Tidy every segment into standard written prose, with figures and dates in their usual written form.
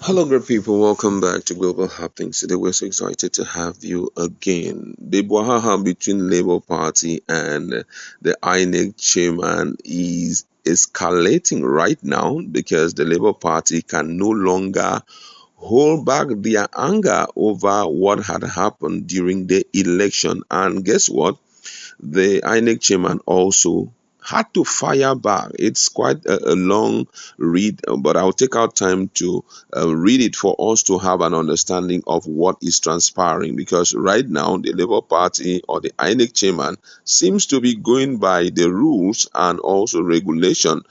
Hello, great people. Welcome back to Global Happenings. Today, we're so excited to have you again. The brouhaha between Labour Party and the INEC chairman is escalating right now because the Labour Party can no longer hold back their anger over what had happened during the election. And guess what? The INEC chairman also had to fire back. It's quite a long read, but I'll take out time to read it for us to have an understanding of what is transpiring. Because right now, the Labour Party or the INEC chairman seems to be going by the rules and also regulation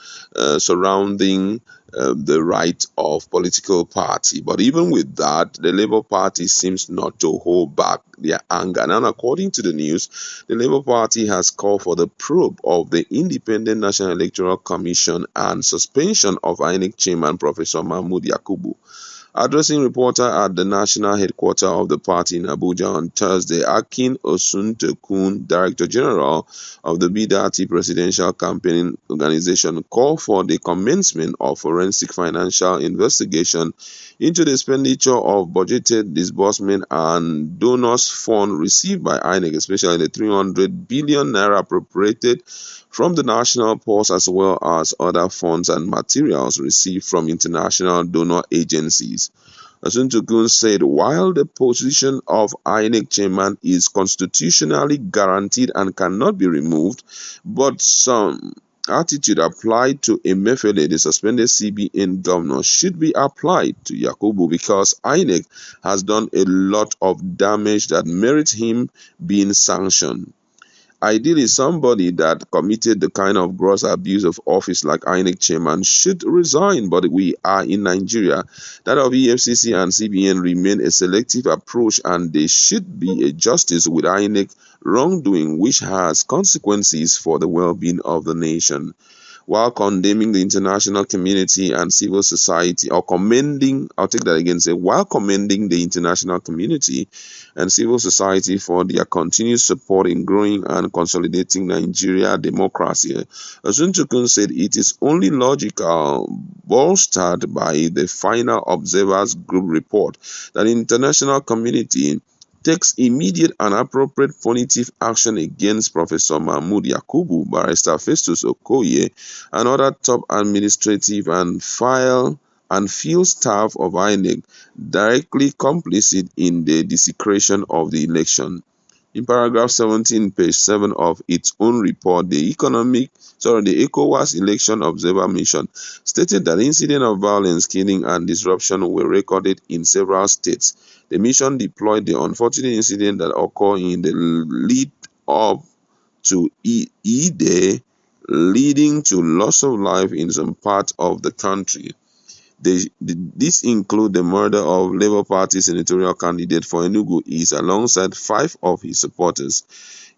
surrounding the right of political party. But even with that, the Labour Party seems not to hold back their anger. Now, according to the news, the Labour Party has called for the probe of the Independent National Electoral Commission and suspension of INEC chairman Professor Mahmood Yakubu. Addressing reporter at the national headquarters of the party in Abuja on Thursday, Akin Osuntekun, Director General of the BDAT Presidential Campaign Organization, called for the commencement of forensic financial investigation into the expenditure of budgeted disbursement and donors' funds received by INEC, especially the 300 billion naira appropriated from the national purse, as well as other funds and materials received from international donor agencies. Asuntukun said while the position of INEC chairman is constitutionally guaranteed and cannot be removed, but some attitude applied to Emefiele, the suspended CBN governor, should be applied to Yakubu because INEC has done a lot of damage that merits him being sanctioned. Ideally, somebody that committed the kind of gross abuse of office like INEC chairman should resign, but we are in Nigeria. That of EFCC and CBN remain a selective approach, and there should be a justice with INEC wrongdoing which has consequences for the well-being of the nation. While condemning the international community and civil society, or commending, I'll take that again, say, while commending the international community and civil society for their continued support in growing and consolidating Nigeria democracy, Asuntukun said it is only logical, bolstered by the final observers group report, that the international community takes immediate and appropriate punitive action against Professor Mahmood Yakubu, Barrister Festus Okoye, and other top administrative and field staff of INEC directly complicit in the desecration of the election. In paragraph 17, page 7 of its own report, the ECOWAS Election Observer Mission stated that incidents of violence, killing, and disruption were recorded in several states. The mission deployed the unfortunate incident that occurred in the lead up to E-Day, leading to loss of life in some parts of the country. This includes the murder of Labour Party senatorial candidate for Enugu East alongside 5 of his supporters.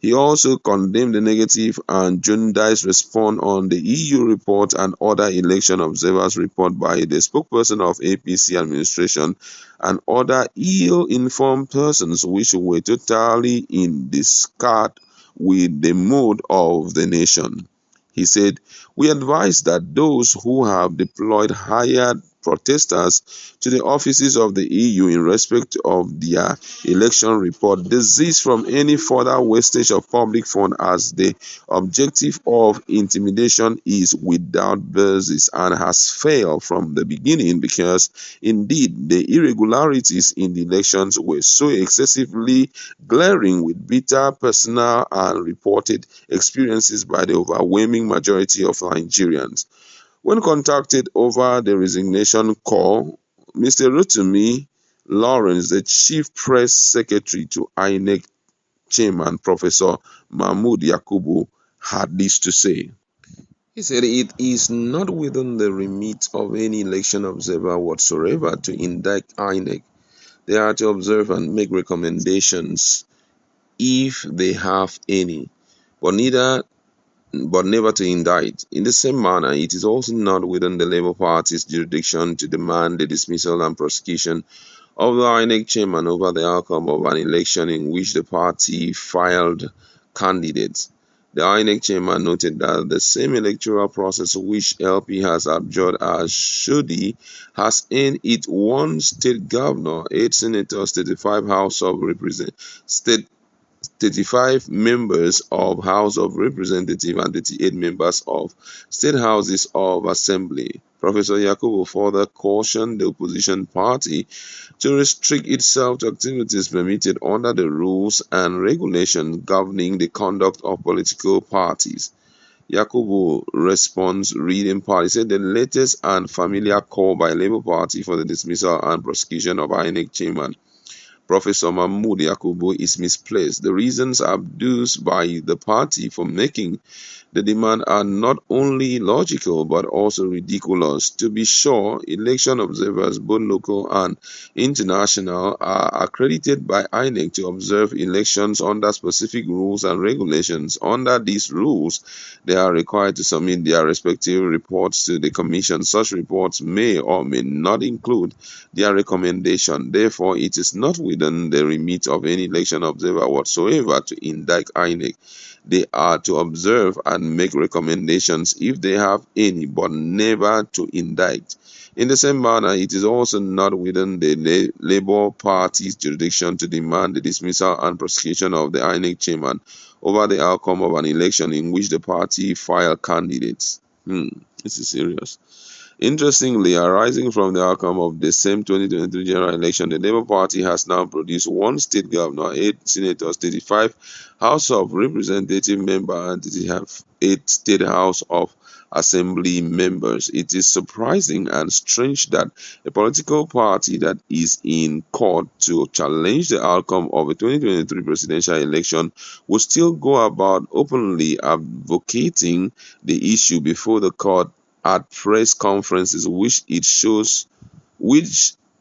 He also condemned the negative and jaundiced response on the EU report and other election observers report by the spokesperson of APC administration and other ill-informed persons which were totally in discard with the mood of the nation. He said, "We advise that those who have deployed hired protesters to the offices of the EU in respect of their election report desist from any further wastage of public funds, as the objective of intimidation is without basis and has failed from the beginning, because indeed the irregularities in the elections were so excessively glaring with bitter personal and reported experiences by the overwhelming majority of Nigerians." When contacted over the resignation call, Mr. Rotimi Lawrence, the chief press secretary to INEC chairman Professor Mahmood Yakubu, had this to say. He said it is not within the remit of any election observer whatsoever to indict INEC. They are to observe and make recommendations if they have any, but never to indict. In the same manner, it is also not within the Labour Party's jurisdiction to demand the dismissal and prosecution of the INEC chairman over the outcome of an election in which the party filed candidates. The INEC chairman noted that the same electoral process which LP has abjured as Shodi has earned it one state governor, 8 senators, 35 House of Representatives, 35 members of House of Representatives and 38 members of State Houses of Assembly. Professor Yakubu further cautioned the opposition party to restrict itself to activities permitted under the rules and regulations governing the conduct of political parties. Yakubu responds reading part. He said the latest and familiar call by Labour Party for the dismissal and prosecution of INEC chairman Professor Mahmood Yakubu is misplaced. The reasons adduced by the party for making the demand are not only illogical but also ridiculous. To be sure, election observers, both local and international, are accredited by INEC to observe elections under specific rules and regulations. Under these rules, they are required to submit their respective reports to the Commission. Such reports may or may not include their recommendation. Therefore, it is not within the remit of any election observer whatsoever to indict INEC. They are to observe and make recommendations if they have any, but never to indict. In the same manner, it is also not within the Labour Party's jurisdiction to demand the dismissal and prosecution of the INEC chairman over the outcome of an election in which the party filed candidates. This is serious. Interestingly, arising from the outcome of the same 2023 general election, the Labour Party has now produced one state governor, 8 senators, 35 House of Representative members, and 8 state House of Assembly members. It is surprising and strange that a political party that is in court to challenge the outcome of a 2023 presidential election will still go about openly advocating the issue before the court at press conferences which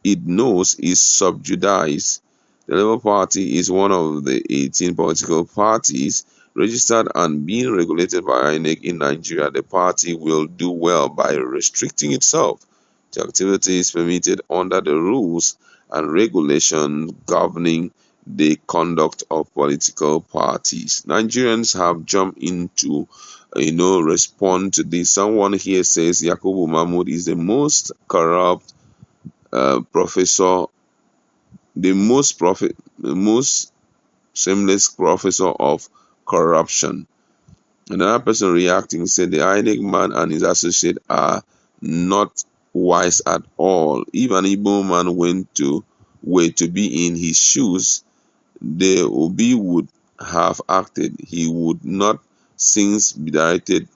it knows is sub judice. The Labour Party is one of the 18 political parties registered and being regulated by INEC in Nigeria. The party will do well by restricting itself to activities permitted under the rules and regulations governing the conduct of political parties. Nigerians have jumped into respond to this. Someone here says Yakubu Mahmood is the most corrupt professor, the most shameless professor of corruption. Another person reacting said the INEC man and his associate are not wise at all. If an Igbo man were to be in his shoes, the Obi would have acted. He would not since be directed.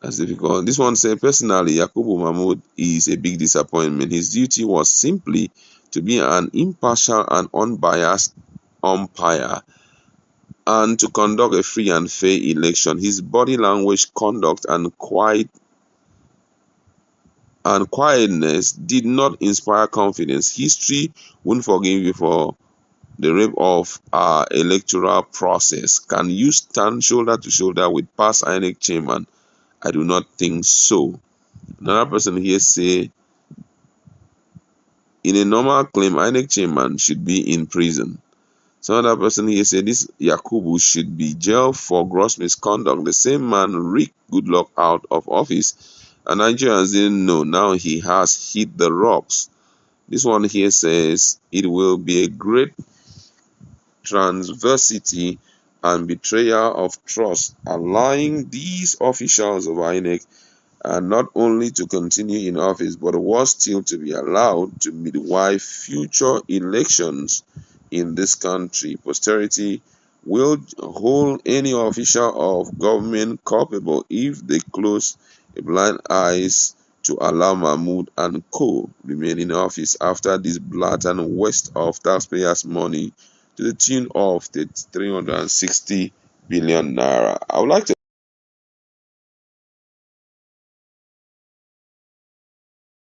That's difficult. This one said, personally, Yakubu Mahmood is a big disappointment. His duty was simply to be an impartial and unbiased umpire and to conduct a free and fair election. His body language, conduct, and quietness did not inspire confidence. History won't forgive you for the rape of our electoral process. Can you stand shoulder to shoulder with past INEC chairman? I do not think so. Another person here say, in a normal claim, INEC chairman should be in prison. Some other person here say this Yakubu should be jailed for gross misconduct. The same man rigged Goodluck out of office, and Nigerians didn't know. Now he has hit the rocks. This one here says it will be a great transversity and betrayal of trust, allowing these officials of INEC not only to continue in office, but was still to be allowed to midwife future elections in this country. Posterity will hold any official of government culpable if they close a blind eyes to allow Mahmood and co. remain in office after this blatant waste of taxpayers' money to the tune of 360 billion naira. I would like to